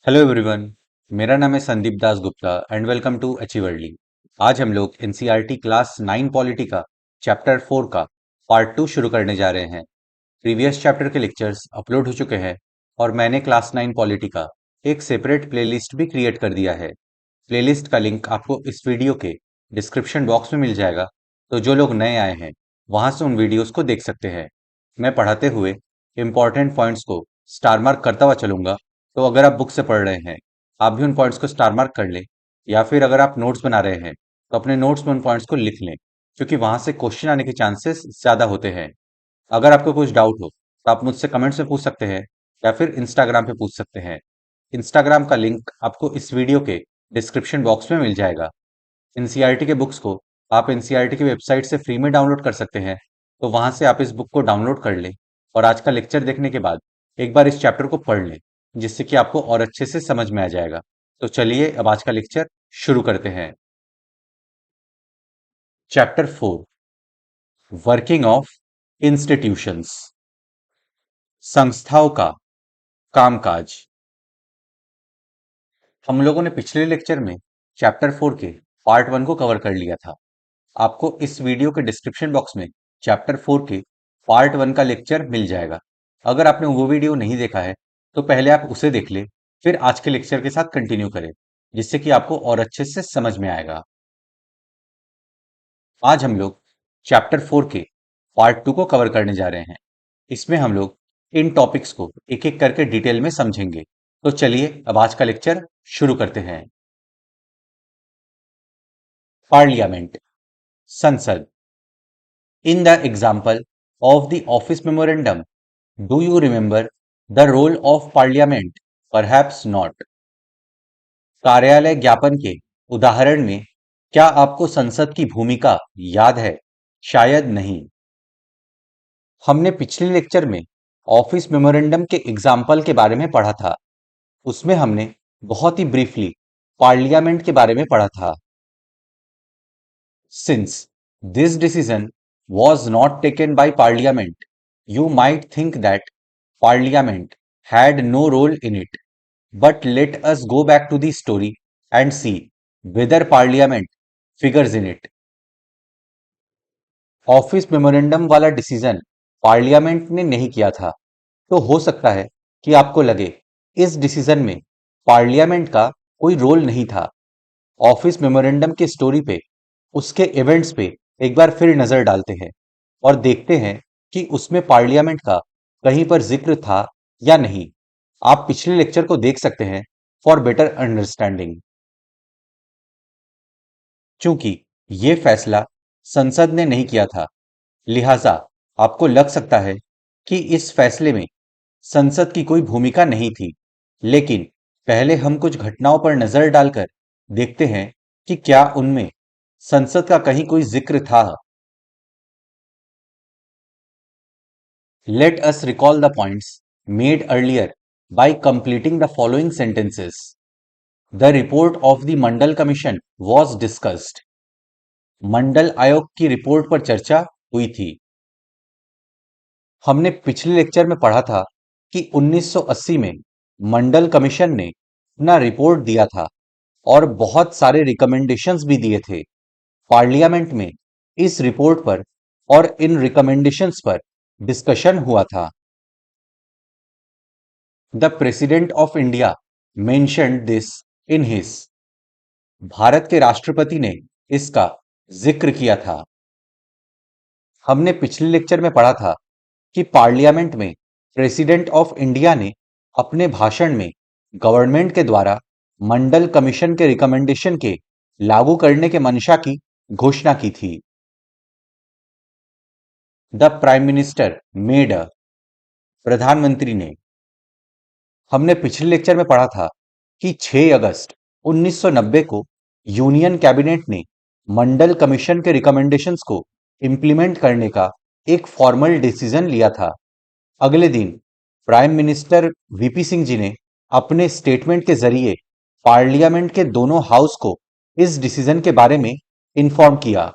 Hello everyone. मेरा नाम है Sandeep Das Gupta and welcome to अचीवर्ली। आज हम लोग एनसीईआरटी क्लास 9 पॉलिटी का चैप्टर 4 का पार्ट 2 शुरू करने जा रहे हैं। प्रीवियस चैप्टर के लेक्चर्स अपलोड हो चुके हैं और मैंने क्लास 9 पॉलिटी का एक सेपरेट प्लेलिस्ट भी क्रिएट कर दिया है। प्लेलिस्ट का लिंक आपको इस वीडियो के डिस्क्रिप्शन बॉक्स में मिल जाएगा, तो जो लोग नए आए हैं वहां से उन वीडियोस को देख सकते हैं। मैं पढ़ाते हुए इंपॉर्टेंट पॉइंट्स को स्टार मार्क करता हुआ चलूंगा, तो अगर आप बुक से पढ़ रहे हैं आप भी उन पॉइंट्स को स्टार मार्क कर लें, या फिर अगर आप नोट्स बना रहे हैं तो अपने नोट्स में उन पॉइंट्स को लिख लें, क्योंकि वहां से क्वेश्चन आने के चांसेस ज्यादा होते हैं। अगर आपको कुछ डाउट हो तो आप मुझसे कमेंट्स में पूछ सकते हैं या फिर इंस्टाग्राम पे पूछ सकते हैं। इंस्टाग्राम का लिंक आपको इस वीडियो के डिस्क्रिप्शन बॉक्स में मिल जाएगा। एनसीईआरटी के बुक्स को आप एनसीईआरटी की वेबसाइट से फ्री में डाउनलोड कर सकते हैं, तो वहां से आप इस बुक को डाउनलोड कर लें और आज का लेक्चर देखने के बाद एक बार इस चैप्टर को पढ़ लें, जिससे कि आपको और अच्छे से समझ में आ जाएगा। तो चलिए अब आज का लेक्चर शुरू करते हैं। चैप्टर 4, वर्किंग ऑफ इंस्टीट्यूशंस, संस्थाओं का कामकाज। हम लोगों ने पिछले लेक्चर में चैप्टर 4 के पार्ट 1 को कवर कर लिया था। आपको इस वीडियो के डिस्क्रिप्शन बॉक्स में चैप्टर 4 के पार्ट 1 का लेक्चर मिल जाएगा। अगर आपने वो वीडियो नहीं देखा है तो पहले आप उसे देख ले, फिर आज के लेक्चर के साथ कंटिन्यू करें, जिससे कि आपको और अच्छे से समझ में आएगा। आज हम लोग चैप्टर 4 के पार्ट 2 को कवर करने जा रहे हैं। इसमें हम लोग इन टॉपिक्स को एक एक करके डिटेल में समझेंगे। तो चलिए अब आज का लेक्चर शुरू करते हैं। पार्लियामेंट, संसद। In the example of the office memorandum, do you remember the role of parliament? Perhaps not. कार्यालय ज्ञापन के उदाहरण में क्या आपको संसद की भूमिका याद है? शायद नहीं। हमने पिछले लेक्चर में ऑफिस मेमोरेंडम के एग्जाम्पल के बारे में पढ़ा था। उसमें हमने बहुत ही ब्रीफली पार्लियामेंट के बारे में पढ़ा था। Since this decision was not taken by Parliament, you might think that Parliament had no role in it. But let us go back to the story and see whether Parliament figures in it. Office memorandum वाला decision parliament ने नहीं किया था, तो हो सकता है कि आपको लगे इस डिसीजन में पार्लियामेंट का कोई रोल नहीं था। ऑफिस मेमोरेंडम की स्टोरी पे, उसके इवेंट्स पे एक बार फिर नजर डालते हैं और देखते हैं कि उसमें पार्लियामेंट का कहीं पर जिक्र था या नहीं। आप पिछले लेक्चर को देख सकते हैं फॉर बेटर अंडरस्टैंडिंग। चूंकि ये फैसला संसद ने नहीं किया था, लिहाजा आपको लग सकता है कि इस फैसले में संसद की कोई भूमिका नहीं थी। लेकिन पहले हम कुछ घटनाओं पर नजर डालकर देखते हैं कि क्या उनमें संसद का कहीं कोई जिक्र था। Let us recall the points made earlier by completing the following sentences. The report of the Mandal Commission was discussed. मंडल आयोग की रिपोर्ट पर चर्चा हुई थी। हमने पिछले लेक्चर में पढ़ा था कि 1980 में मंडल कमीशन ने अपना रिपोर्ट दिया था और बहुत सारे रिकमेंडेशंस भी दिए थे। पार्लियामेंट में इस रिपोर्ट पर और इन रिकमेंडेशंस पर डिस्कशन हुआ था। The president of India mentioned this in his. Bharat के राष्ट्रपति ने इसका जिक्र किया था। हमने पिछले लेक्चर में पढ़ा था कि पार्लियामेंट में प्रेसिडेंट ऑफ इंडिया ने अपने भाषण में गवर्नमेंट के द्वारा मंडल कमीशन के रिकमेंडेशन के लागू करने के मंशा की घोषणा की थी। The prime minister made a. प्रधानमंत्री ने। हमने पिछले लेक्चर में पढ़ा था कि 6 अगस्त 1990 को यूनियन कैबिनेट ने मंडल कमीशन के रिकमेंडेशंस को इंप्लीमेंट करने का एक फॉर्मल डिसीजन लिया था। अगले दिन prime minister VP Singh ji ने अपने स्टेटमेंट के जरिए पार्लियामेंट के दोनों हाउस को इस डिसीजन के बारे में इंफॉर्म किया।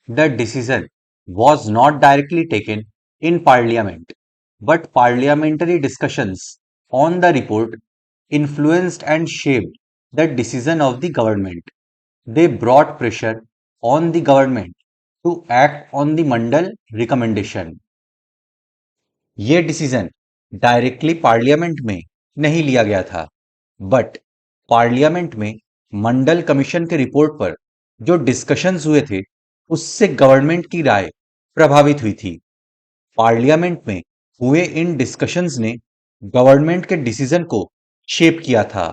The decision was not directly taken in parliament, but parliamentary discussions on the report influenced and shaped the decision of the government. They brought pressure on the government to act on the Mandal recommendation. ये decision directly parliament में नहीं लिया गया था, but parliament में मंडल commission के report पर जो डिस्कशंस हुए थे उससे गवर्नमेंट की राय प्रभावित हुई थी। पार्लियामेंट में हुए इन डिस्कशंस ने गवर्नमेंट के डिसीजन को शेप किया था।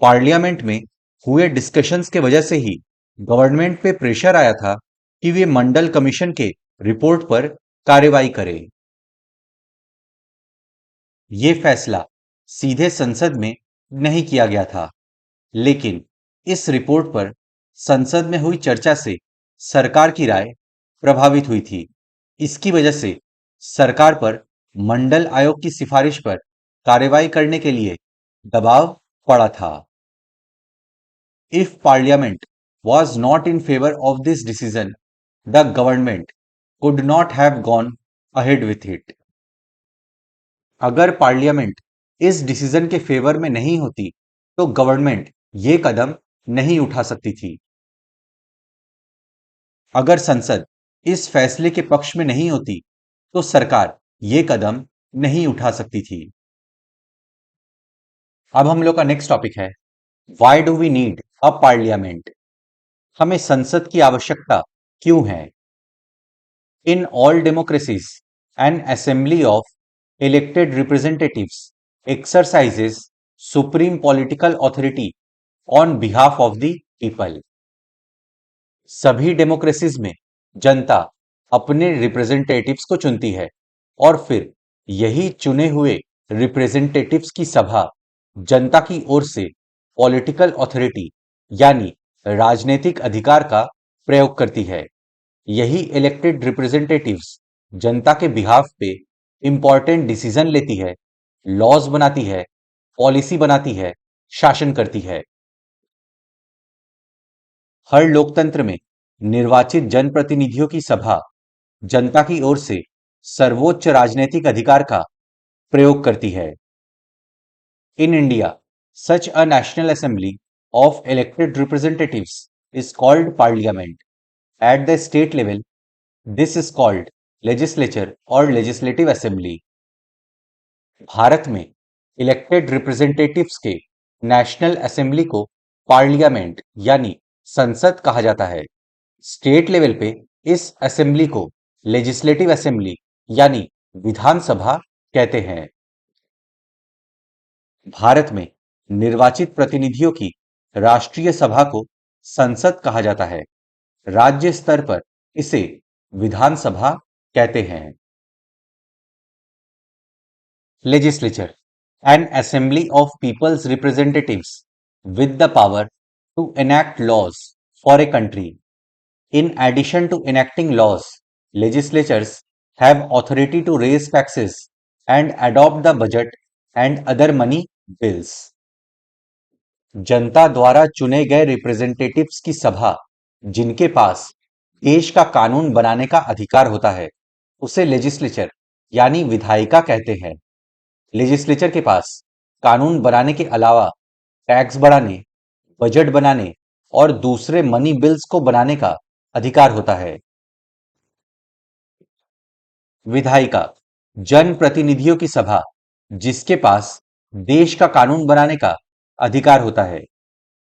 पार्लियामेंट में हुए डिस्कशंस के वजह से ही गवर्नमेंट पे प्रेशर आया था कि वे मंडल कमीशन के रिपोर्ट पर कार्रवाई करे। ये फैसला सीधे संसद में नहीं किया गया था, लेकिन इस रिपोर्ट पर संसद में हुई चर्चा से सरकार की राय प्रभावित हुई थी। इसकी वजह से सरकार पर मंडल आयोग की सिफारिश पर कार्रवाई करने के लिए दबाव पड़ा था। If Parliament was not in favor of this decision, the government could not have gone ahead with it. अगर पार्लियामेंट इस डिसीजन के फेवर में नहीं होती तो गवर्नमेंट ये कदम नहीं उठा सकती थी। अगर संसद इस फैसले के पक्ष में नहीं होती तो सरकार ये कदम नहीं उठा सकती थी। अब हम लोग का नेक्स्ट टॉपिक है, why do we need a parliament? हमें संसद की आवश्यकता क्यों है? In all democracies an assembly of elected representatives exercises supreme political authority on behalf of the people. सभी डेमोक्रेसीज में जनता अपने रिप्रेजेंटेटिव्स को चुनती है और फिर यही चुने हुए रिप्रेजेंटेटिव्स की सभा जनता की ओर से पॉलिटिकल अथॉरिटी यानी राजनीतिक अधिकार का प्रयोग करती है। यही इलेक्टेड रिप्रेजेंटेटिव्स जनता के बिहाफ पे इंपॉर्टेंट डिसीजन लेती है, लॉज बनाती है, पॉलिसी बनाती है, शासन करती है। हर लोकतंत्र में निर्वाचित जनप्रतिनिधियों की सभा जनता की ओर से सर्वोच्च राजनीतिक अधिकार का प्रयोग करती है। In India such a national assembly of elected representatives is called parliament. At the state level this is called legislature और लेजिस्लेटिव असेंबली। भारत में इलेक्टेड रिप्रेजेंटेटिव्स के नेशनल असेंबली को पार्लियामेंट यानी संसद कहा जाता है। स्टेट लेवल पे इस असेंबली को लेजिस्लेटिव असेंबली यानी विधानसभा कहते हैं। भारत में निर्वाचित प्रतिनिधियों की राष्ट्रीय सभा को संसद कहा जाता है। राज्य स्तर पर इसे विधानसभा कहते हैं। Legislature, an assembly of people's representatives with the power to enact laws for a country. In addition to enacting laws, legislatures have authority to raise taxes and adopt the budget and other money bills. जनता द्वारा चुने गए representatives की सभा जिनके पास देश का कानून बनाने का अधिकार होता है उसे लेजिस्लेचर यानी विधायिका कहते हैं। लेजिस्लेचर के पास कानून बनाने के अलावा टैक्स बढ़ाने, बजट बनाने और दूसरे मनी बिल्स को बनाने का अधिकार होता है। विधायिका जनप्रतिनिधियों की सभा जिसके पास देश का कानून बनाने का अधिकार होता है।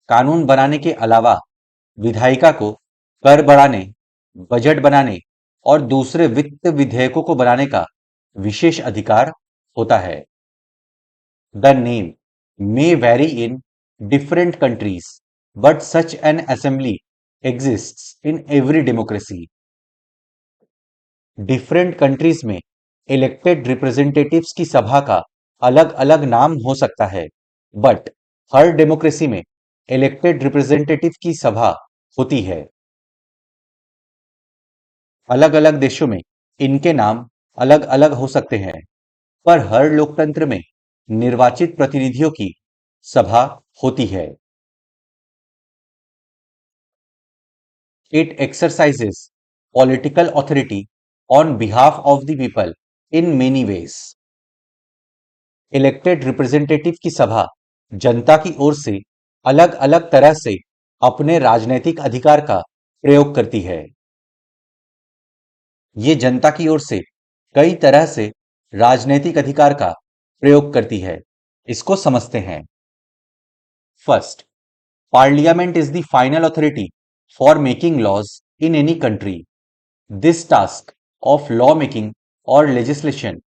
कानून बनाने के अलावा विधायिका को कर बढ़ाने, बजट बनाने और दूसरे वित्त विधेयकों को बनाने का विशेष अधिकार होता है। The name may vary in different countries, but such an assembly exists in every democracy. Different countries में elected representatives की सभा का अलग अलग नाम हो सकता है, but हर डेमोक्रेसी में elected representative की सभा होती है। अलग अलग देशों में इनके नाम अलग अलग हो सकते हैं, पर हर लोकतंत्र में निर्वाचित प्रतिनिधियों की सभा होती है। It exercises political authority on behalf of the people in many ways. Elected representative की सभा जनता की ओर से अलग अलग तरह से अपने राजनीतिक अधिकार का प्रयोग करती है। ये जनता की ओर से कई तरह से राजनीतिक अधिकार का प्रयोग करती है। इसको समझते हैं। First, parliament is the final authority for making laws in any country. This task of lawmaking or legislation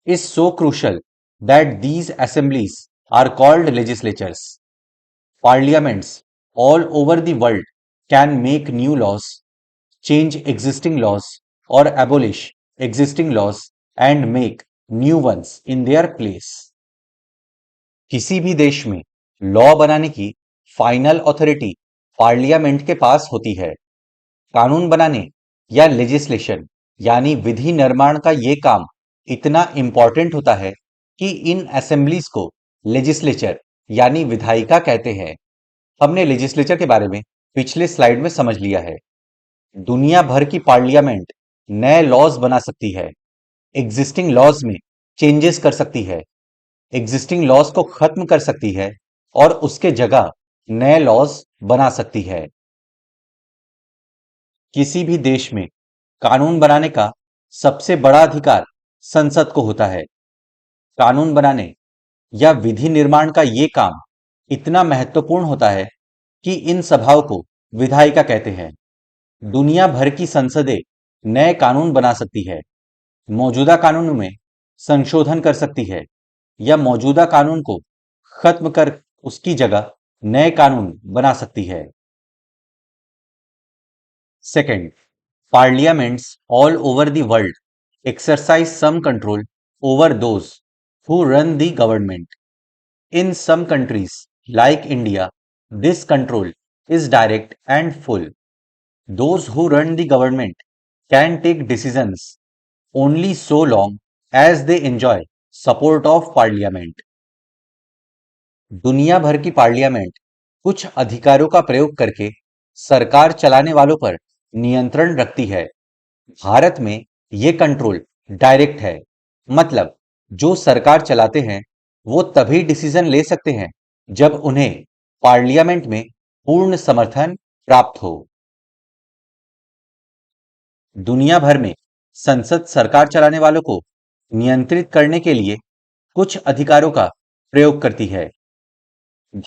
is so crucial that these assemblies are called legislatures. Parliaments all over the world can make new laws, change existing laws, or abolish existing laws and make new ones in their place. किसी भी देश में law बनाने की final authority parliament के पास होती है। कानून बनाने या लेजिस्लेशन यानी विधि निर्माण का ये काम इतना इंपॉर्टेंट होता है कि इन असेंबलीज को लेजिस्लेचर यानी विधायिका कहते हैं। हमने लेजिस्लेचर के बारे में पिछले स्लाइड में समझ लिया है। दुनिया भर की पार्लियामेंट नए लॉज बना सकती है, एग्जिस्टिंग लॉज में चेंजेस कर सकती है, एग्जिस्टिंग लॉज को खत्म कर सकती है और उसके जगह नए लॉज बना सकती है। किसी भी देश में कानून बनाने का सबसे बड़ा अधिकार संसद को होता है। कानून बनाने या विधि निर्माण का ये काम इतना महत्वपूर्ण होता है कि इन सभाओं को विधायिका कहते हैं। दुनिया भर की संसदें नए कानून बना सकती है, मौजूदा कानूनों में संशोधन कर सकती है या मौजूदा कानून को खत्म कर उसकी जगह नए कानून बना सकती है। Second, parliaments all over the world exercise some control over those who run the government. In some countries, like India, this control is direct and full. Those who run the government can take decisions only so long as they enjoy support of parliament. दुनिया भर की parliament कुछ अधिकारों का प्रयोग करके सरकार चलाने वालों पर नियंत्रण रखती है। भारत में ये कंट्रोल डायरेक्ट है, मतलब जो सरकार चलाते हैं वो तभी डिसीजन ले सकते हैं जब उन्हें पार्लियामेंट में पूर्ण समर्थन प्राप्त हो। दुनिया भर में संसद सरकार चलाने वालों को नियंत्रित करने के लिए कुछ अधिकारों का प्रयोग करती है।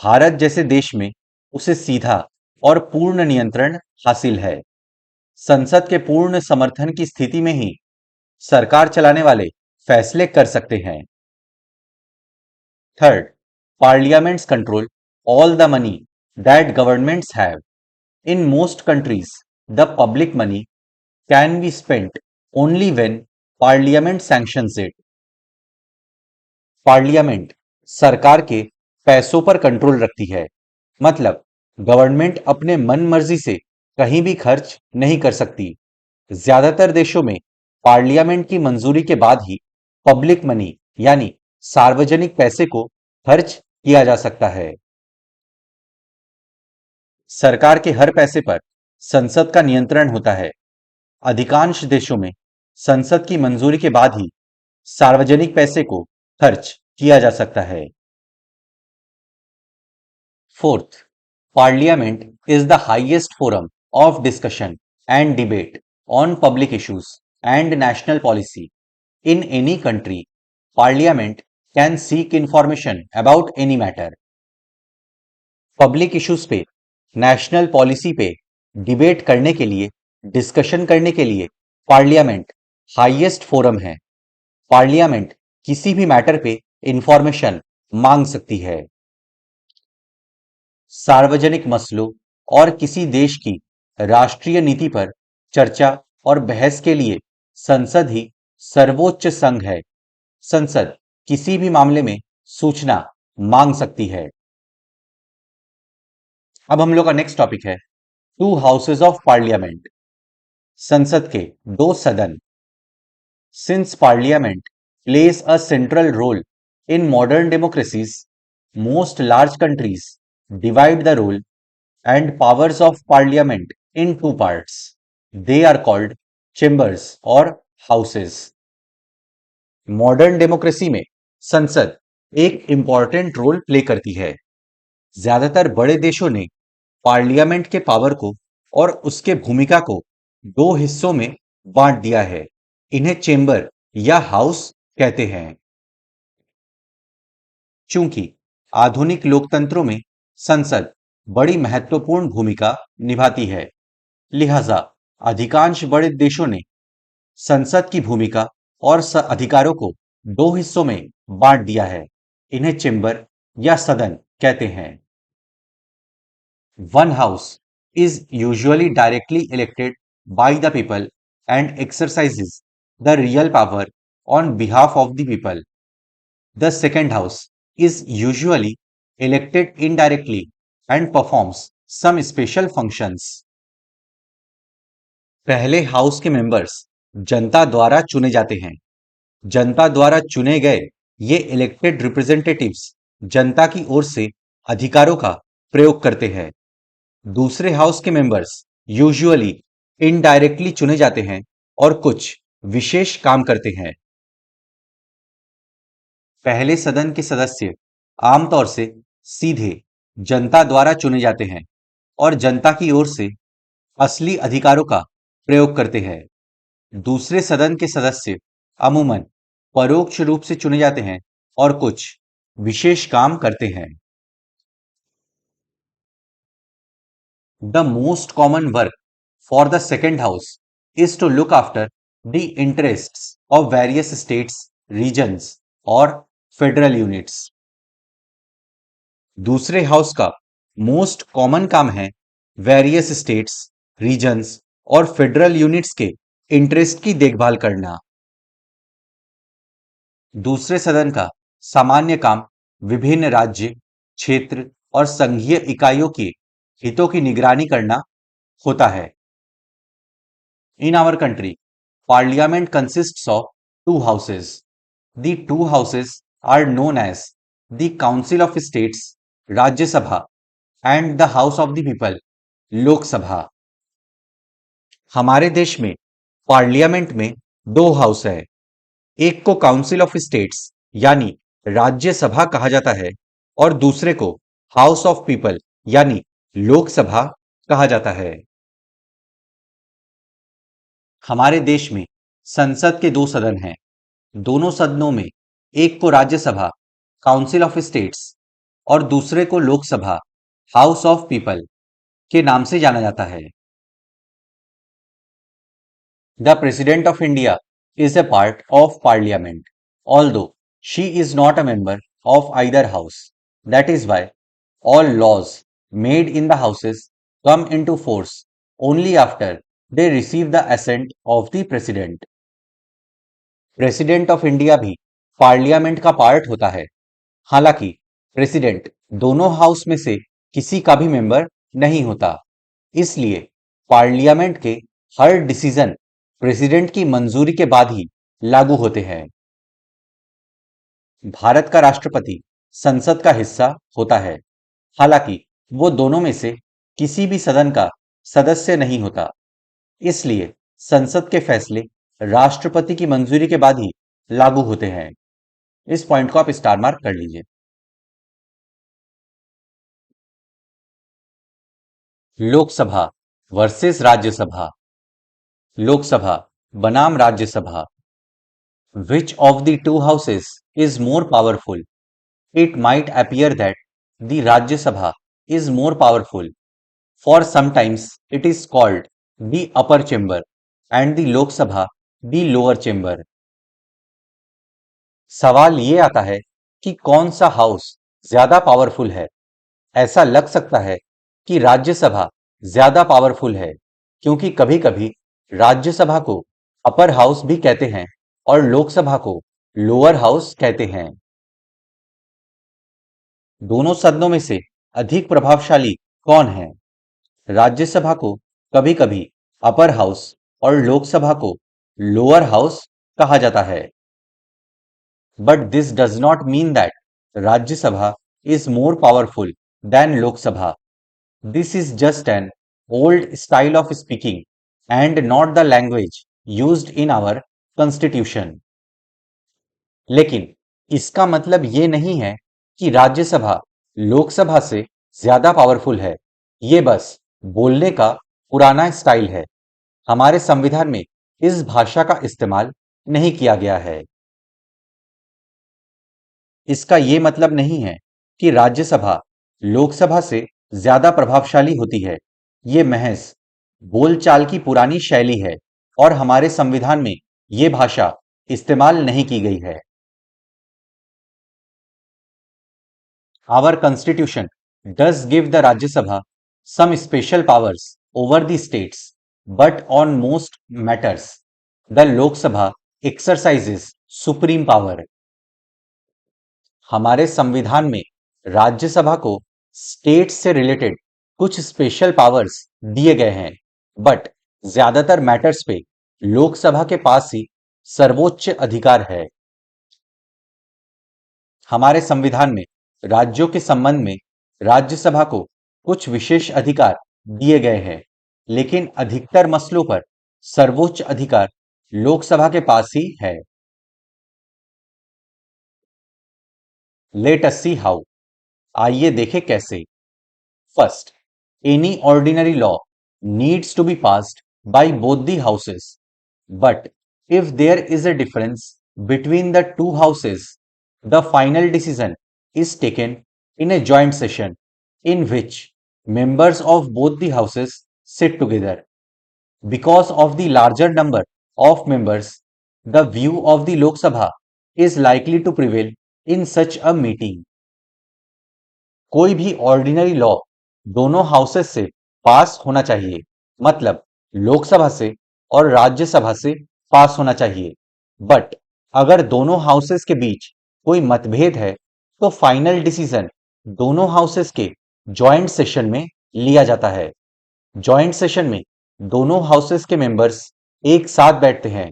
भारत जैसे देश में उसे सीधा और पूर्ण नियंत्रण हासिल है। संसद के पूर्ण समर्थन की स्थिति में ही सरकार चलाने वाले फैसले कर सकते हैं। Third, parliaments control all the money that governments have. In most countries the public money can be spent only when parliament sanctions it. Parliament सरकार के पैसों पर कंट्रोल रखती है, मतलब गवर्नमेंट अपने मन मर्जी से कहीं भी खर्च नहीं कर सकती। ज्यादातर देशों में पार्लियामेंट की मंजूरी के बाद ही पब्लिक मनी यानी सार्वजनिक पैसे को खर्च किया जा सकता है। सरकार के हर पैसे पर संसद का नियंत्रण होता है। अधिकांश देशों में संसद की मंजूरी के बाद ही सार्वजनिक पैसे को खर्च किया जा सकता है। Fourth, parliament is the highest forum of discussion and debate on public issues and national policy. In any country, Parliament can seek information about any matter. Public issues पे, नेशनल पॉलिसी पे डिबेट करने के लिए, discussion करने के लिए parliament highest forum है। Parliament किसी भी मैटर पे इंफॉर्मेशन मांग सकती है। सार्वजनिक मसलों और किसी देश की राष्ट्रीय नीति पर चर्चा और बहस के लिए संसद ही सर्वोच्च संघ है। संसद किसी भी मामले में सूचना मांग सकती है। अब हम लोग का नेक्स्ट टॉपिक है टू हाउसेज ऑफ पार्लियामेंट। संसद के दो सदन। Since parliament plays a central role in modern democracies, most large countries divide the role and powers of parliament in two parts. They are called chambers or houses. Modern democracy में संसद एक important role play करती है। ज्यादातर बड़े देशों ने parliament के पावर को और उसके भूमिका को दो हिस्सों में बांट दिया है। इन्हें चेंबर या हाउस कहते हैं। चूंकि आधुनिक लोकतंत्रों में संसद बड़ी महत्वपूर्ण भूमिका निभाती है, लिहाजा अधिकांश बड़े देशों ने संसद की भूमिका और अधिकारों को दो हिस्सों में बांट दिया है। इन्हें चेंबर या सदन कहते हैं। One house is usually directly elected by the people and exercises the real power on behalf of the people. The second house is usually elected indirectly and performs some special functions. पहले house के members जनता द्वारा चुने जाते हैं। जनता द्वारा चुने गए ये इलेक्टेड रिप्रेजेंटेटिव्स जनता की ओर से अधिकारों का प्रयोग करते हैं। दूसरे हाउस के मेंबर्स यूजुअली इनडायरेक्टली चुने जाते हैं और कुछ विशेष काम करते हैं। पहले सदन के सदस्य आमतौर से सीधे जनता द्वारा चुने जाते हैं और जनता की ओर से असली अधिकारों का प्रयोग करते हैं। दूसरे सदन के सदस्य अमूमन परोक्ष रूप से चुने जाते हैं और कुछ विशेष काम करते हैं। The most common work for the second house is to look after the interests of various states, regions और फेडरल यूनिट्स। दूसरे हाउस का मोस्ट कॉमन काम है वेरियस स्टेट्स, रीजन्स और फेडरल यूनिट्स के इंटरेस्ट की देखभाल करना। दूसरे सदन का सामान्य काम विभिन्न राज्य, क्षेत्र और संघीय इकाइयों के हितों की निगरानी करना होता है। In our country, Parliament consists of two houses. The two houses are known as the Council of States, Rajya Sabha, and the House of the People, Lok Sabha. हमारे देश में पार्लियामेंट में दो हाउस है। एक को काउंसिल ऑफ स्टेट्स यानी राज्यसभा कहा जाता है और दूसरे को हाउस ऑफ पीपल यानी लोकसभा कहा जाता है। हमारे देश में संसद के दो सदन हैं। दोनों सदनों में एक को राज्यसभा काउंसिल ऑफ स्टेट्स और दूसरे को लोकसभा हाउस ऑफ पीपल के नाम से जाना जाता है। The president of India is a part of parliament, although she is not a member of either house. That is why all laws made in the houses come into force only after they receive the assent of the president. President of India भी parliament का part होता है। हालांकि president दोनों house में से किसी का भी मेंबर नहीं होता, इसलिए पार्लियामेंट के हर डिसीजन प्रेसिडेंट की मंजूरी के बाद ही लागू होते हैं। भारत का राष्ट्रपति संसद का हिस्सा होता है, हालांकि वो दोनों में से किसी भी सदन का सदस्य नहीं होता, इसलिए संसद के फैसले राष्ट्रपति की मंजूरी के बाद ही लागू होते हैं। इस पॉइंट को आप स्टार मार्क कर लीजिए। लोकसभा वर्सेस राज्यसभा। लोकसभा बनाम Rajya Sabha. Which of the two houses is more powerful? It might appear that the Rajya Sabha is more powerful, for sometimes it is called the upper chamber and the Lok Sabha the lower chamber. सवाल ये आता है कि कौन सा house ज्यादा powerful है। ऐसा लग सकता है कि राज्यसभा ज्यादा पावरफुल है, क्योंकि कभी-कभी राज्यसभा को अपर हाउस भी कहते हैं और लोकसभा को लोअर हाउस कहते हैं। दोनों सदनों में से अधिक प्रभावशाली कौन है? राज्यसभा को कभी-कभी अपर हाउस और लोकसभा को लोअर हाउस कहा जाता है। But this does not mean that Rajya Sabha is more powerful than Lok Sabha. This is just an old style of speaking and not the language used in our constitution. लेकिन इसका मतलब ये नहीं है कि राज्यसभा लोकसभा से ज्यादा पावरफुल है। ये बस बोलने का पुराना स्टाइल है। हमारे संविधान में इस भाषा का इस्तेमाल नहीं किया गया है। इसका ये मतलब नहीं है कि राज्यसभा लोकसभा से ज्यादा प्रभावशाली होती है। ये महज बोलचाल की पुरानी शैली है और हमारे संविधान में ये भाषा इस्तेमाल नहीं की गई है। Our constitution does give the Rajya Sabha some special powers over the states, but on most matters, the Lok Sabha exercises supreme power. हमारे संविधान में राज्यसभा को स्टेट से रिलेटेड कुछ स्पेशल पावर्स दिए गए हैं, बट ज्यादातर मैटर्स पे लोकसभा के पास ही सर्वोच्च अधिकार है। हमारे संविधान में राज्यों के संबंध में राज्यसभा को कुछ विशेष अधिकार दिए गए हैं, लेकिन अधिकतर मसलों पर सर्वोच्च अधिकार लोकसभा के पास ही है। Let us see how. आइए देखें कैसे। First, any ordinary law needs to be passed by both the houses, but if there is a difference between the two houses, the final decision is taken in a joint session in which members of both the houses sit together. Because of the larger number of members, the view of the Lok Sabha is likely to prevail in such a meeting. कोई भी ordinary law दोनों houses से पास होना चाहिए, मतलब लोकसभा से और राज्यसभा से पास होना चाहिए। बट अगर दोनों हाउसेस के बीच कोई मतभेद है तो फाइनल डिसीजन दोनों हाउसेस के जॉइंट सेशन में लिया जाता है। जॉइंट सेशन में दोनों हाउसेस के मेंबर्स एक साथ बैठते हैं।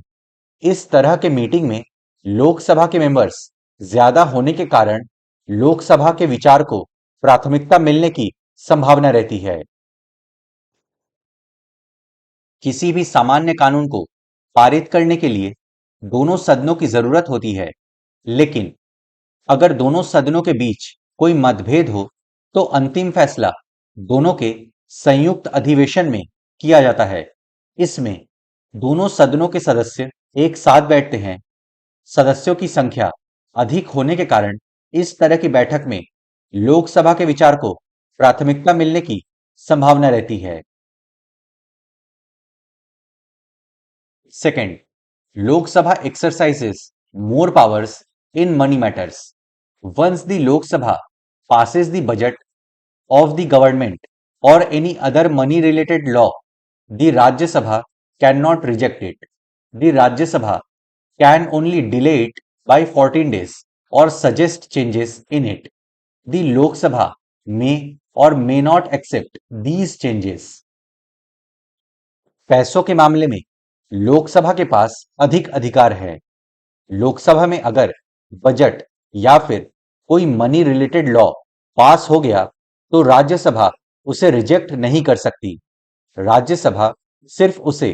इस तरह के मीटिंग में लोकसभा के मेंबर्स ज्यादा होने के कारण लोकसभा के विचार को प्राथमिकता मिलने की संभावना रहती है। किसी भी सामान्य कानून को पारित करने के लिए दोनों सदनों की जरूरत होती है, लेकिन अगर दोनों सदनों के बीच कोई मतभेद हो तो अंतिम फैसला दोनों के संयुक्त अधिवेशन में किया जाता है। इसमें दोनों सदनों के सदस्य एक साथ बैठते हैं। सदस्यों की संख्या अधिक होने के कारण इस तरह की बैठक में लोकसभा के विचार को प्राथमिकता मिलने की संभावना रहती है। Second, Lok Sabha exercises more powers in money matters. Once the Lok Sabha passes the budget of the government or any other money related law, the Rajya Sabha cannot reject it. The Rajya Sabha can only delay it by 14 days or suggest changes in it. The Lok Sabha may or may not accept these changes. पैसों के मामले में लोकसभा के पास अधिक अधिकार है। लोकसभा में अगर बजट या फिर कोई मनी रिलेटेड लॉ पास हो गया तो राज्यसभा उसे रिजेक्ट नहीं कर सकती। राज्यसभा सिर्फ उसे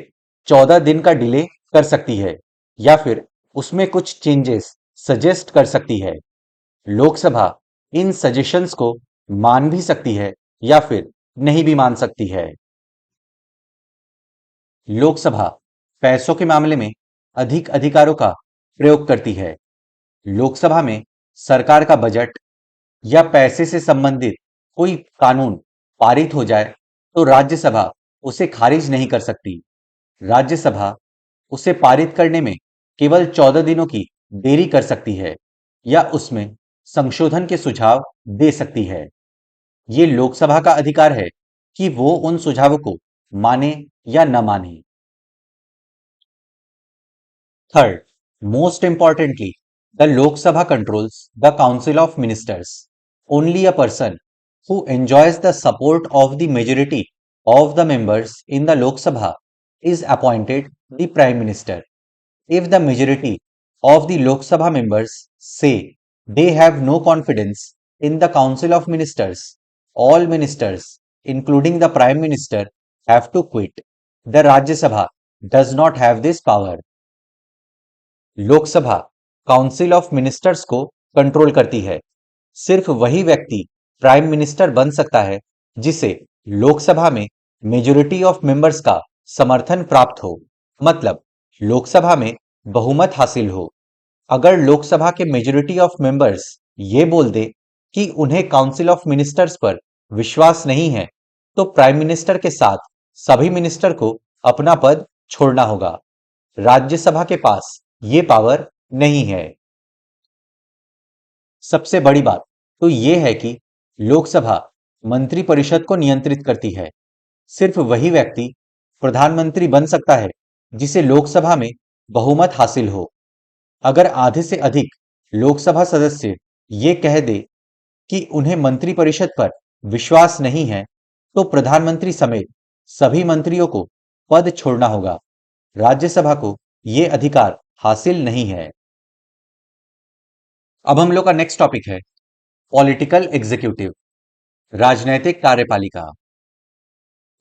14 दिन का डिले कर सकती है या फिर उसमें कुछ चेंजेस सजेस्ट कर सकती है। लोकसभा इन सजेशंस को मान भी सकती है या फिर नहीं भी मान सकती है। लोकसभा पैसों के मामले में अधिक अधिकारों का प्रयोग करती है। लोकसभा में सरकार का बजट या पैसे से संबंधित कोई कानून पारित हो जाए तो राज्यसभा उसे खारिज नहीं कर सकती। राज्यसभा उसे पारित करने में केवल 14 दिनों की देरी कर सकती है या उसमें संशोधन के सुझाव दे सकती है। ये लोकसभा का अधिकार है कि वो उन सुझावों को माने या न माने। Third, most importantly, the Lok Sabha controls the Council of Ministers. Only a person who enjoys the support of the majority of the members in the Lok Sabha is appointed the Prime Minister. If the majority of the Lok Sabha members say they have no confidence in the Council of Ministers, all ministers, including the Prime Minister, have to quit. The Rajya Sabha does not have this power. Lok Sabha council of ministers को control करती है। सिर्फ वही व्यक्ति prime minister बन सकता है जिसे लोकसभा में मेजोरिटी ऑफ मेंबर्स का समर्थन प्राप्त हो, मतलब लोकसभा में बहुमत हासिल हो। अगर लोकसभा के मेजोरिटी ऑफ मेंबर्स ये बोल दे कि उन्हें काउंसिल ऑफ मिनिस्टर्स पर विश्वास नहीं है, तो प्राइम मिनिस्टर के साथ सभी मिनिस्टर को अपना पद छोड़ना होगा। राज्यसभा के पास ये पावर नहीं है। सबसे बड़ी बात तो ये है कि लोकसभा मंत्रिपरिषद को नियंत्रित करती है। सिर्फ वही व्यक्ति प्रधानमंत्री बन सकता है जिसे लोकसभा में बहुमत हासिल हो। अगर आधे से अधिक लोकसभा सदस्य ये कह दे कि उन्हें मंत्रिपरिषद पर विश्वास नहीं है, तो प्रधानमंत्री समेत सभी मंत्रियों को पद छोड़ना होगा। राज्यसभा को ये अधिकार हासिल नहीं है। अब हम लोग का नेक्स्ट टॉपिक है पॉलिटिकल एग्जीक्यूटिव, राजनैतिक कार्यपालिका।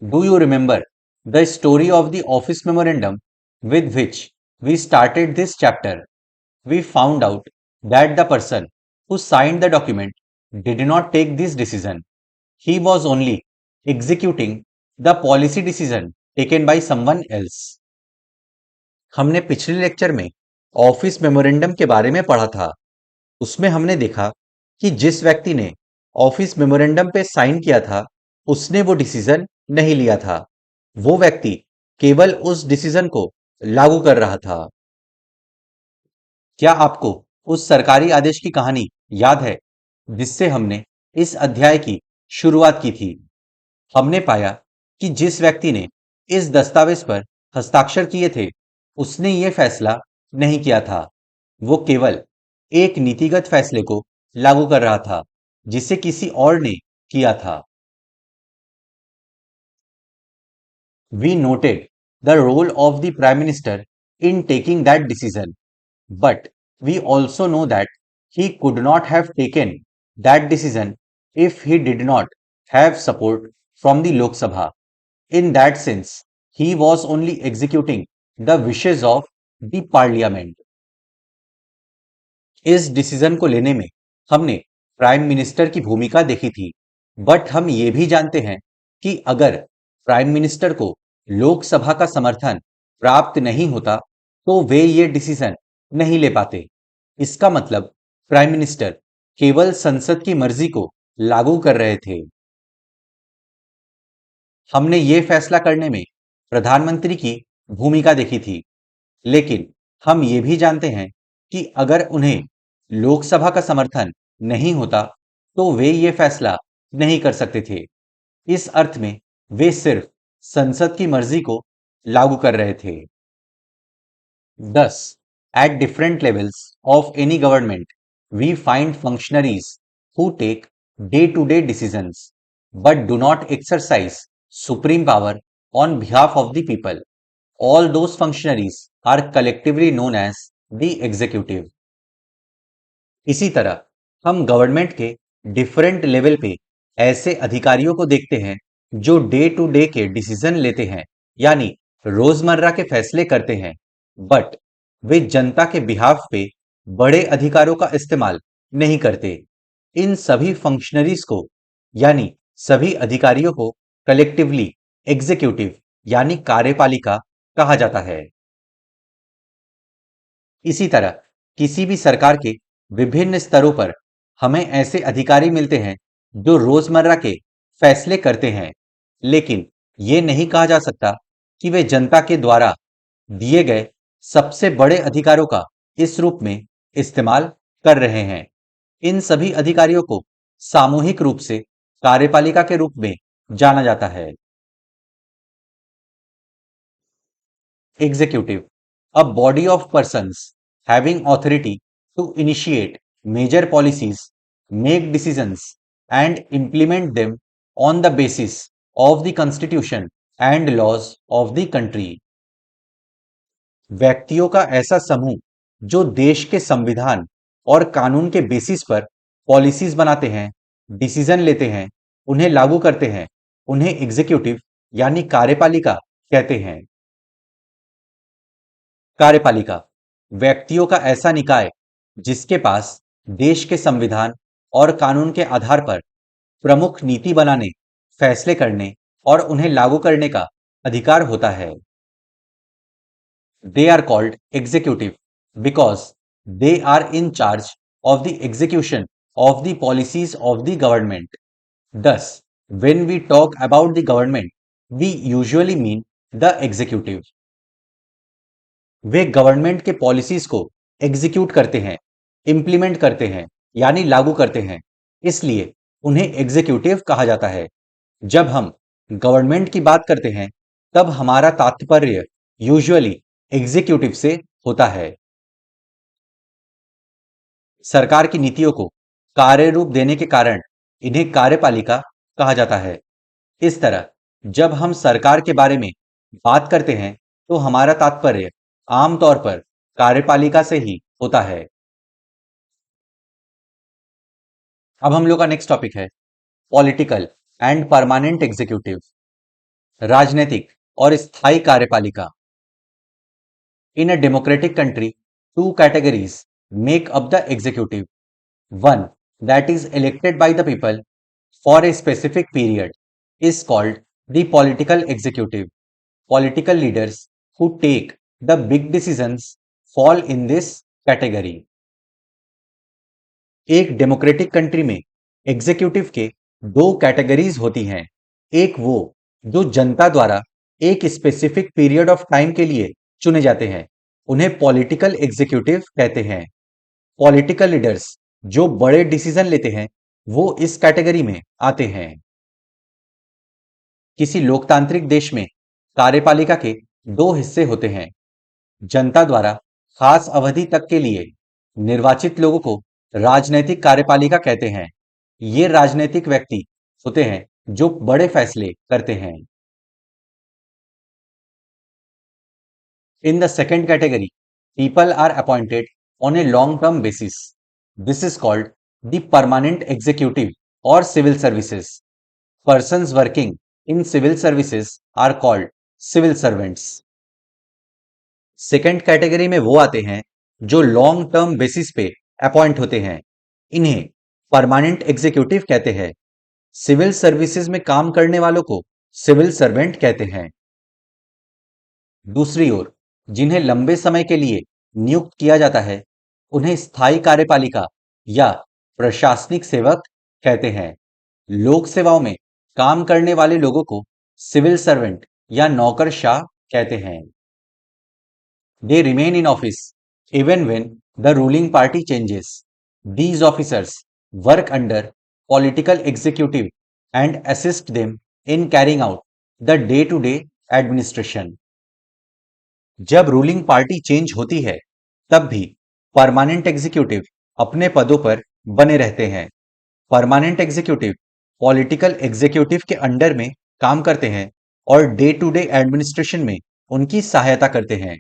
Do you remember the story of the office memorandum with which we started this chapter? We found out that the person who signed the document did not take this decision. He was only executing the policy decision taken by someone else. हमने पिछले lecture में office memorandum के बारे में पढ़ा था। उसमें हमने देखा कि जिस व्यक्ति ने ऑफिस मेमोरेंडम पे साइन किया था, उसने वो डिसीजन नहीं लिया था। वो व्यक्ति केवल उस डिसीजन को लागू कर रहा था। क्या आपको उस सरकारी आदेश की कहानी याद है जिससे हमने इस अध्याय की शुरुआत की थी? हमने पाया कि जिस व्यक्ति ने इस दस्तावेज पर हस्ताक्षर किए थे, उसने ये फैसला नहीं किया था। वो केवल एक नीतिगत फैसले को लागू कर रहा था जिसे किसी और ने किया था। We noted the role of the Prime Minister in taking that decision, but we also know that he could not have taken that decision if he did not have support from the Lok Sabha. In that sense, he was only executing the wishes of the parliament. इस decision को लेने में हमने prime minister की भूमिका देखी थी, but हम ये भी जानते हैं कि अगर प्राइम मिनिस्टर को लोकसभा का समर्थन प्राप्त नहीं होता, तो वे ये डिसीजन नहीं ले पाते। इसका मतलब प्राइम मिनिस्टर केवल संसद की मर्जी को लागू कर रहे थे। हमने ये फैसला करने में प्रधानमंत्री की भूमिका देखी थी, लेकिन हम ये भी जानते हैं कि अगर उन्हें लोकसभा का समर्थन नहीं होता, तो वे ये फैसला नहीं कर सकते थे। इस अर्थ में वे सिर्फ संसद की मर्जी को लागू कर रहे थे। Thus, at different levels of any government, we find functionaries who take day-to-day decisions but do not exercise supreme power on behalf of the people. All those functionaries are collectively known as the executive. इसी तरह हम government के different level पे ऐसे अधिकारियों को देखते हैं जो डे टू डे के डिसीजन लेते हैं, यानी रोजमर्रा के फैसले करते हैं, बट वे जनता के बिहाफ पे बड़े अधिकारों का इस्तेमाल नहीं करते। इन सभी फंक्शनरीज को यानी सभी अधिकारियों को कलेक्टिवली एग्जीक्यूटिव यानी कार्यपालिका कहा जाता है। इसी तरह किसी भी सरकार के विभिन्न स्तरों पर हमें ऐसे अधिकारी मिलते हैं जो रोजमर्रा के फैसले करते हैं, लेकिन ये नहीं कहा जा सकता कि वे जनता के द्वारा दिए गए सबसे बड़े अधिकारों का इस रूप में इस्तेमाल कर रहे हैं। इन सभी अधिकारियों को सामूहिक रूप से कार्यपालिका के रूप में जाना जाता है। Executive, a body of persons having authority to initiate major policies, make decisions, and implement them on the basis of the constitution and laws of the country. व्यक्तियों का ऐसा समूह जो देश के संविधान और कानून के बेसिस पर पॉलिसीज बनाते हैं, डिसीजन लेते हैं, उन्हें लागू करते हैं, उन्हें एग्जीक्यूटिव यानी कार्यपालिका कहते हैं। कार्यपालिका व्यक्तियों का ऐसा निकाय जिसके पास देश के संविधान और कानून के आधार पर प्रमुख नीति बनाने, फैसले करने और उन्हें लागू करने का अधिकार होता है। They are called executive because they are in charge of the execution of the policies of the government. Thus, when we talk about the government, we usually mean the executive. Way government के policies को execute करते हैं, implement करते हैं, यानी लागू करते हैं, इसलिए उन्हें एग्जीक्यूटिव कहा जाता है। जब हम गवर्नमेंट की बात करते हैं, तब हमारा तात्पर्य यूजुअली एग्जीक्यूटिव से होता है। सरकार की नीतियों को कार्य रूप देने के कारण इन्हें कार्यपालिका कहा जाता है। इस तरह जब हम सरकार के बारे में बात करते हैं, तो हमारा तात्पर्य आमतौर पर कार्यपालिका से ही होता है। अब हम लोग का नेक्स्ट टॉपिक है पॉलिटिकल एंड परमानेंट एग्जीक्यूटिव, राजनीतिक और स्थायी कार्यपालिका। In a democratic country, two categories make up the executive. One that is elected by the people for a specific period is called the political executive. Political leaders who take the big decisions fall in this category. एक democratic country में executive के दो categories होती हैं। एक वो जो जनता द्वारा एक स्पेसिफिक पीरियड ऑफ टाइम के लिए चुने जाते हैं, उन्हें पॉलिटिकल एग्जीक्यूटिव कहते हैं। पॉलिटिकल लीडर्स जो बड़े डिसीजन लेते हैं, वो इस कैटेगरी में आते हैं। किसी लोकतांत्रिक देश में कार्यपालिका के दो हिस्से होते हैं। जनता द्वारा खास अवधि तक के लिए निर्वाचित लोगों को राजनैतिक कार्यपालिका कहते हैं। ये राजनैतिक व्यक्ति होते हैं जो बड़े फैसले करते हैं। In the second category, people are appointed on a long-term basis. This is called the permanent executive or civil services. Persons working in civil services are called civil servants. Second category में वो आते हैं जो long term basis पे appoint होते हैं। इन्हें permanent executive कहते हैं। सिविल सर्विसेज में काम करने वालों को सिविल सर्वेंट कहते हैं। दूसरी ओर जिन्हें लंबे समय के लिए नियुक्त किया जाता है, उन्हें स्थायी कार्यपालिका या प्रशासनिक सेवक कहते हैं। लोक सेवाओं में काम करने वाले लोगों को सिविल सर्वेंट या नौकरशाह कहते हैं। They remain in office even when the ruling party changes. These officers work under political executive and assist them in carrying out the day-to-day administration. जब रूलिंग पार्टी चेंज होती है, तब भी परमानेंट एग्जीक्यूटिव अपने पदों पर बने रहते हैं। परमानेंट एग्जीक्यूटिव पॉलिटिकल एग्जीक्यूटिव के अंडर में काम करते हैं और डे टू डे एडमिनिस्ट्रेशन में उनकी सहायता करते हैं।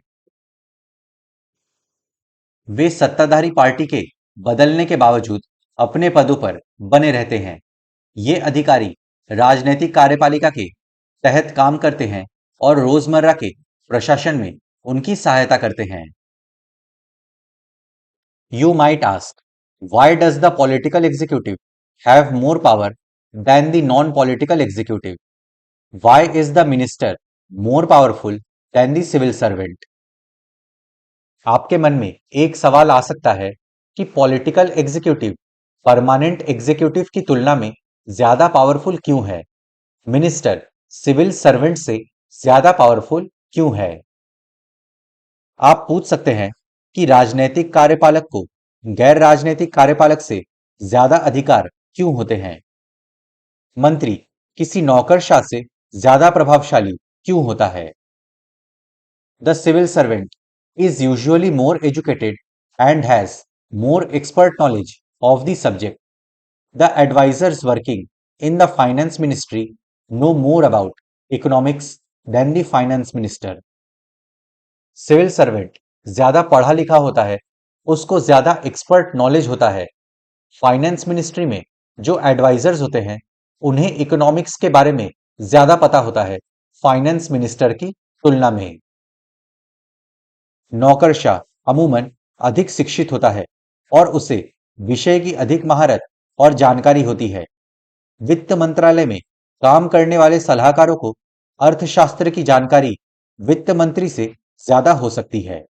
वे सत्ताधारी पार्टी के बदलने के बावजूद अपने पदों पर बने रहते हैं। ये अधिकारी राजनीतिक कार्यपालिका के तहत काम करते हैं और रोजमर्रा के प्रशासन में उनकी सहायता करते हैं। You might ask, why does the political executive have more power than the non-political executive? Why is the minister more powerful than the civil servant? आपके मन में एक सवाल आ सकता है कि पॉलिटिकल एग्जीक्यूटिव परमानेंट एग्जीक्यूटिव की तुलना में ज्यादा पावरफुल क्यों है? मिनिस्टर सिविल सर्वेंट से ज्यादा पावरफुल क्यों है? आप पूछ सकते हैं कि राजनैतिक कार्यपालक को गैर राजनैतिक कार्यपालक से ज्यादा अधिकार क्यों होते हैं? मंत्री किसी नौकरशाह से ज्यादा प्रभावशाली क्यों होता है? The civil servant is usually more educated and has more expert knowledge of the subject. The advisors working in the finance ministry know more about economics than the finance minister. Civil servant ज्यादा पढ़ा लिखा होता है, उसको ज्यादा expert knowledge होता है। Finance ministry में जो एडवाइजर्स होते हैं, उन्हें इकोनॉमिक्स के बारे में ज्यादा पता होता है फाइनेंस मिनिस्टर की तुलना में। नौकरशाह अमूमन अधिक शिक्षित होता है और उसे विषय की अधिक महारत और जानकारी होती है। वित्त मंत्रालय में काम करने वाले सलाहकारों को अर्थशास्त्र की जानकारी वित्त मंत्री से ज्यादा हो सकती है।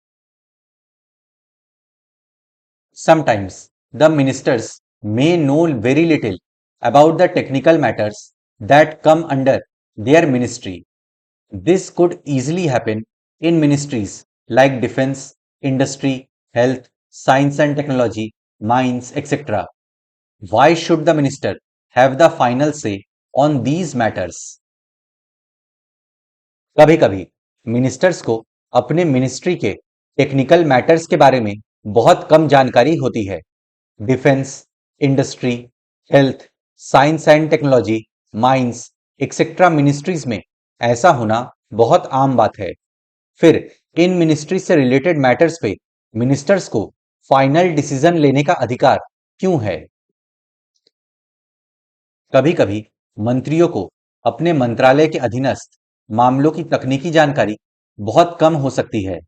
Sometimes the ministers may know very little about the technical matters that come under their ministry. This could easily happen in ministries like defense, industry, health, science and technology, mines, etc. Why should the minister have the final say on these matters? कभी कभी ministers को अपने ministry के technical matters के बारे में बहुत कम जानकारी होती है। Defence, industry, health, science and technology, mines etcetera ministries में ऐसा होना बहुत आम बात है। फिर इन मिनिस्ट्री से रिलेटेड मैटर्स पे मिनिस्टर्स को फाइनल डिसीजन लेने का अधिकार क्यों है? कभी कभी मंत्रियों को अपने मंत्रालय के अधीनस्थ मामलों की तकनीकी जानकारी बहुत कम हो सकती है।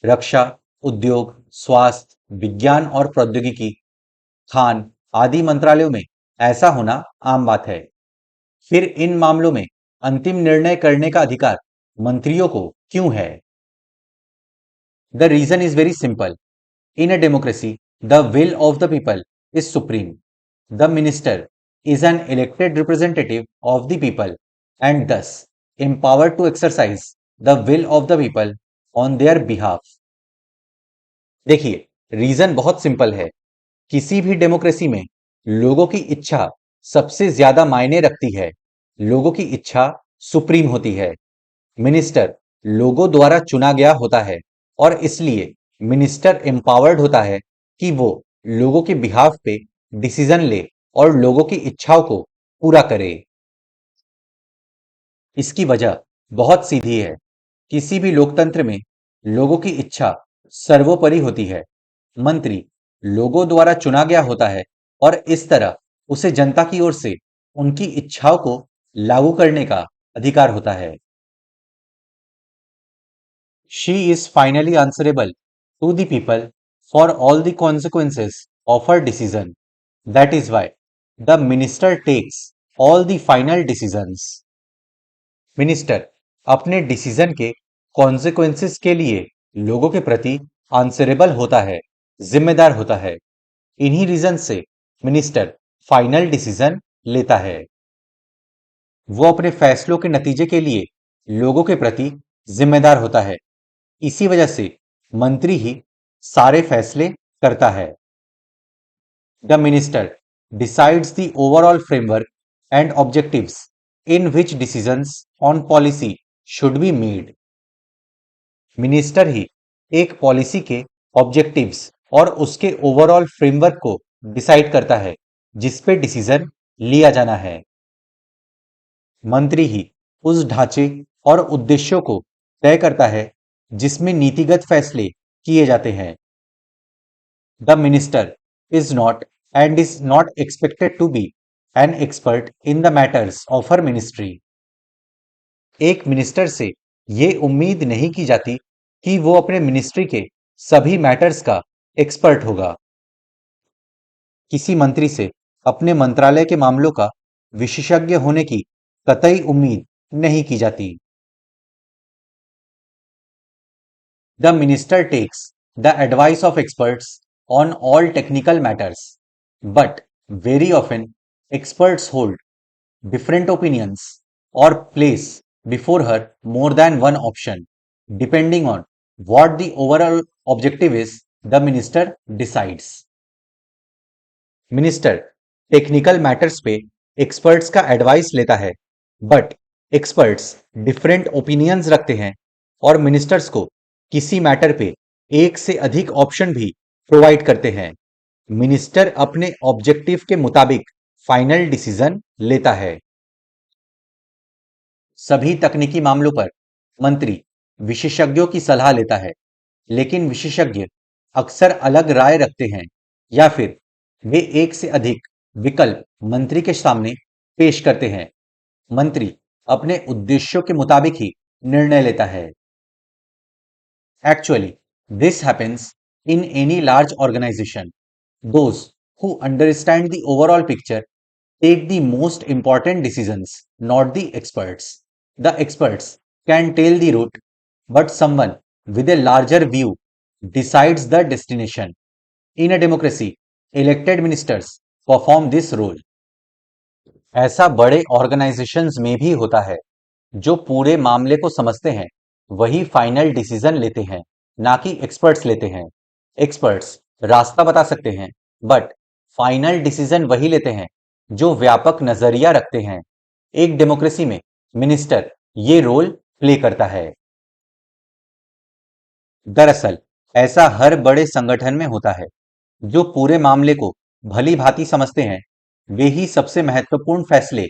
रक्षा, उद्योग, स्वास्थ्य, विज्ञान और प्रौद्योगिकी, खान आदि मंत्रालयों में ऐसा होना आम बात है। फिर इन मामलों में अंतिम निर्णय करने का अधिकार मंत्रियों को क्यों है? The reason is very simple. In a democracy the will of the people is supreme. The minister is an elected representative of the people and thus empowered to exercise the will of the people on their behalf. देखिए, reason बहुत simple है। किसी भी democracy में लोगों की इच्छा सबसे ज्यादा मायने रखती है। लोगों की इच्छा सुप्रीम होती है। मिनिस्टर लोगों द्वारा चुना गया होता है और इसलिए मिनिस्टर एम्पावर्ड होता है कि वो लोगों के बिहाफ पे डिसीजन ले और लोगों की इच्छाओं को पूरा करे। इसकी वजह बहुत सीधी है। किसी भी लोकतंत्र में लोगों की इच्छा सर्वोपरि होती है। मंत्री लोगों द्वारा चुना गया होता है और इस तरह उसे जनता की ओर से उनकी इच्छाओं को लागू करने का अधिकार होता है। She is finally answerable to the people for all the consequences of her decision. That is why the minister takes all the final decisions. Minister अपने डिसीजन के कॉन्सिक्वेंसेस के लिए लोगों के प्रति आंसरेबल होता है, जिम्मेदार होता है। इन्हीं रीजन से मिनिस्टर फाइनल डिसीजन लेता है। वो अपने फैसलों के नतीजे के लिए लोगों के प्रति जिम्मेदार होता है। इसी वजह से मंत्री ही सारे फैसले करता है। The minister decides the overall framework and objectives in which decisions on policy should be made. Minister ही एक पॉलिसी के ऑब्जेक्टिव्स और उसके ओवरऑल फ्रेमवर्क को डिसाइड करता है जिस पे डिसीजन लिया जाना है। मंत्री ही उस ढांचे और उद्देश्यों को तय करता है जिसमें नीतिगत फैसले किए जाते हैं। The minister is not and is not expected to be an expert in the matters of her ministry. एक मिनिस्टर से ये उम्मीद नहीं की जाती कि वो अपने मिनिस्ट्री के सभी मैटर्स का एक्सपर्ट होगा। किसी मंत्री से अपने मंत्रालय के मामलों का विशेषज्ञ होने की कतई उम्मीद नहीं की जाती। The minister takes the advice of experts on all technical matters, but very often experts hold different opinions or place before her more than one option, depending on what the overall objective is the minister decides. Minister technical matters पे experts का advice लेता है, but experts different opinions रखते हैं और ministers को किसी matter पे एक से अधिक ऑप्शन भी प्रोवाइड करते हैं। मिनिस्टर अपने ऑब्जेक्टिव के मुताबिक फाइनल डिसीजन लेता है। सभी तकनीकी मामलों पर मंत्री विशेषज्ञों की सलाह लेता है, लेकिन विशेषज्ञ अक्सर अलग राय रखते हैं या फिर वे एक से अधिक विकल्प मंत्री के सामने पेश करते हैं। मंत्री अपने उद्देश्यों के मुताबिक ही निर्णय लेता है। Actually this happens in any large organization Those who understand the overall picture take the most important decisions, not the experts. The experts can tell the route, but someone with a larger view decides the destination. In a democracy, elected ministers perform this role. ऐसा बड़े organisations में भी होता है। जो पूरे मामले को समझते हैं वही फाइनल डिसीजन लेते हैं, ना कि एक्सपर्ट्स लेते हैं। एक्सपर्ट्स रास्ता बता सकते हैं, बट फाइनल डिसीजन वही लेते हैं जो व्यापक नजरिया रखते हैं। एक डेमोक्रेसी में मिनिस्टर ये रोल प्ले करता है। दरअसल ऐसा हर बड़े संगठन में होता है। जो पूरे मामले को भली भांति समझते हैं वे ही सबसे महत्वपूर्ण फैसले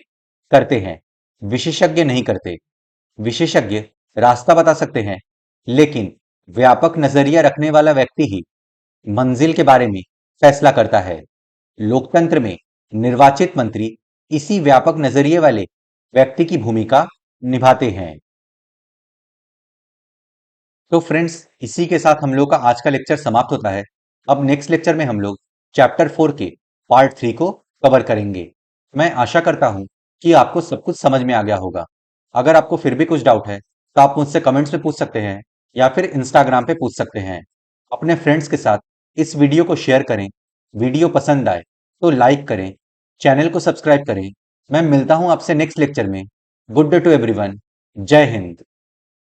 करते हैं, विशेषज्ञ नहीं करते। विशेषज्ञ रास्ता बता सकते हैं, लेकिन व्यापक नजरिया रखने वाला व्यक्ति ही मंजिल के बारे में फैसला करता है। लोकतंत्र में निर्वाचित मंत्री इसी व्यापक नजरिए वाले व्यक्ति की भूमिका निभाते हैं। तो फ्रेंड्स, इसी के साथ हम लोग का आज का लेक्चर समाप्त होता है। अब नेक्स्ट लेक्चर में हम लोग चैप्टर 4 के पार्ट 3 को कवर करेंगे। मैं आशा करता हूं कि आपको सब कुछ समझ में आ गया होगा। अगर आपको फिर भी कुछ डाउट है तो आप मुझसे कमेंट्स में पूछ सकते हैं या फिर इंस्टाग्राम पे पूछ सकते हैं। अपने फ्रेंड्स के साथ इस वीडियो को शेयर करें। वीडियो पसंद आए तो लाइक करें, चैनल को सब्सक्राइब करें। मैं मिलता हूं आपसे नेक्स्ट लेक्चर में। Good day to everyone. जय हिंद।